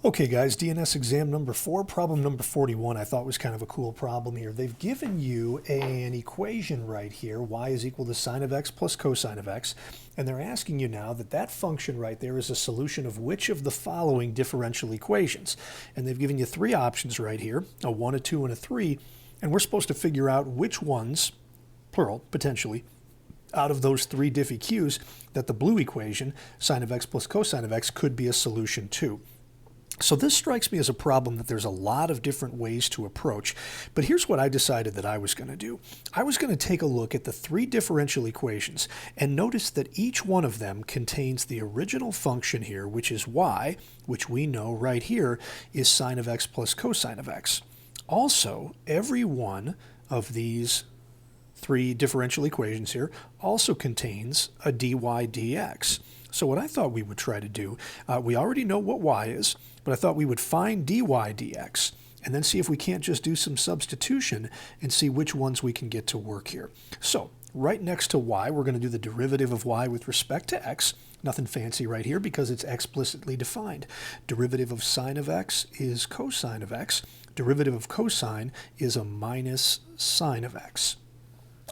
Okay guys, DNS exam number 4, problem number 41 I thought was kind of a cool problem here. They've given you an equation right here, y is equal to sine of x plus cosine of x, and they're asking you now that that function right there is a solution of which of the following differential equations. And they've given you three options right here, a 1, a 2, and a 3, and we're supposed to figure out which ones, plural, potentially, out of those three diff EQs that the blue equation, sine of x plus cosine of x, could be a solution to. So this strikes me as a problem that there's a lot of different ways to approach, but here's what I decided that I was going to do. I was going to take a look at the three differential equations and notice that each one of them contains the original function here, which is y, which we know right here is sine of x plus cosine of x. Also, every one of these three differential equations here also contains a dy dx. So what I thought we would try to do, we already know what y is, but I thought we would find dy dx and then see if we can't just do some substitution and see which ones we can get to work here. So right next to y, we're going to do the derivative of y with respect to x. Nothing fancy right here because it's explicitly defined. Derivative of sine of x is cosine of x. Derivative of cosine is a minus sine of x.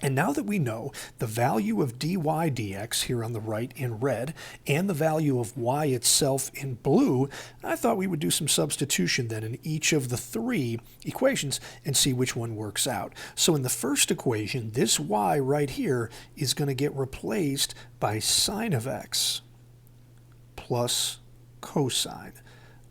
And now that we know the value of dy dx here on the right in red and the value of y itself in blue, I thought we would do some substitution then in each of the three equations and see which one works out. So in the first equation, this y right here is going to get replaced by sine of x plus cosine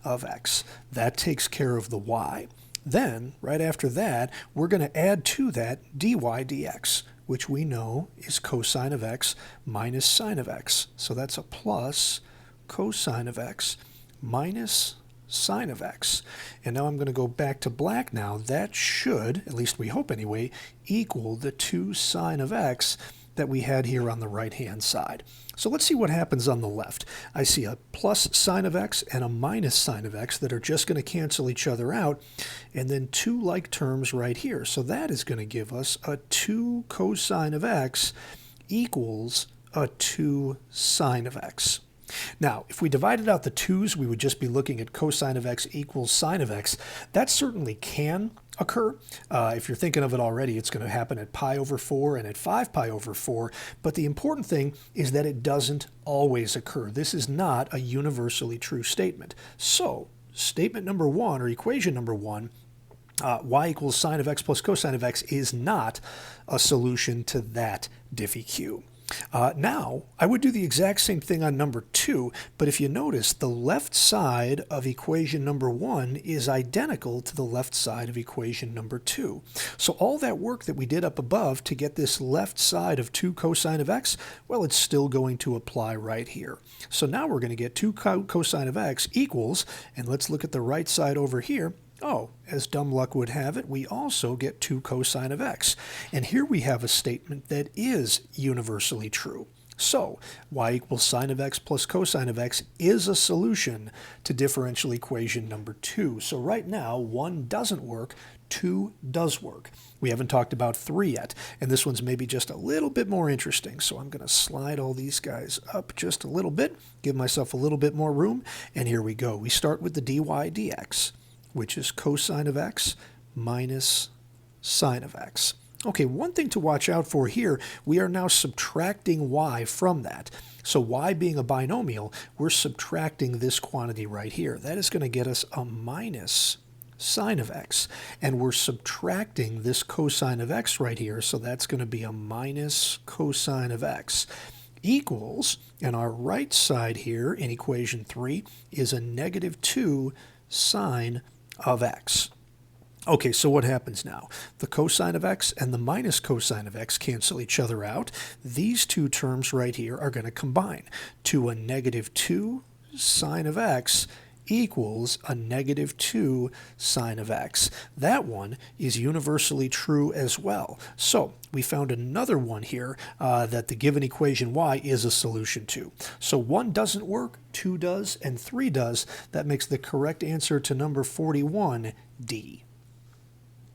of x. That takes care of the y. Then, right after that, we're going to add to that dy dx, which we know is cosine of x minus sine of x. So that's a plus cosine of x minus sine of x. And now I'm going to go back to black now. That should, at least we hope anyway, equal the 2 sine of x that we had here on the right-hand side. So let's see what happens on the left. I see a plus sine of x and a minus sine of x that are just going to cancel each other out, and then two like terms right here. So that is going to give us a 2 cosine of x equals a 2 sine of x. Now, if we divided out the 2's, we would just be looking at cosine of x equals sine of x. That certainly can occur. If you're thinking of it already, it's going to happen at pi over 4 and at 5 pi over 4. But the important thing is that it doesn't always occur. This is not a universally true statement. So, statement number 1, or equation number 1, y equals sine of x plus cosine of x is not a solution to that diff EQ. Now, I would do the exact same thing on number 2, but if you notice, the left side of equation number 1 is identical to the left side of equation number 2. So all that work that we did up above to get this left side of 2 cosine of x, well, it's still going to apply right here. So now we're going to get 2 cosine of x equals, and let's look at the right side over here. Oh, as dumb luck would have it, we also get 2 cosine of x. And here we have a statement that is universally true. So, y equals sine of x plus cosine of x is a solution to differential equation number 2. So right now, 1 doesn't work, 2 does work. We haven't talked about 3 yet, and this one's maybe just a little bit more interesting. So I'm going to slide all these guys up just a little bit, give myself a little bit more room, and here we go. We start with the dy dx, which is cosine of x minus sine of x. Okay, one thing to watch out for here, we are now subtracting y from that. So y being a binomial, we're subtracting this quantity right here. That is going to get us a minus sine of x. And we're subtracting this cosine of x right here, so that's going to be a minus cosine of x. Equals, and our right side here in equation 3 is a negative 2 sine of x. Okay, so what happens now? The cosine of x and the minus cosine of x cancel each other out. These two terms right here are going to combine to a negative 2 sine of x equals a negative 2 sine of x. That one is universally true as well. So we found another one here that the given equation y is a solution to. So 1 doesn't work, 2 does, and 3 does. That makes the correct answer to number 41 D.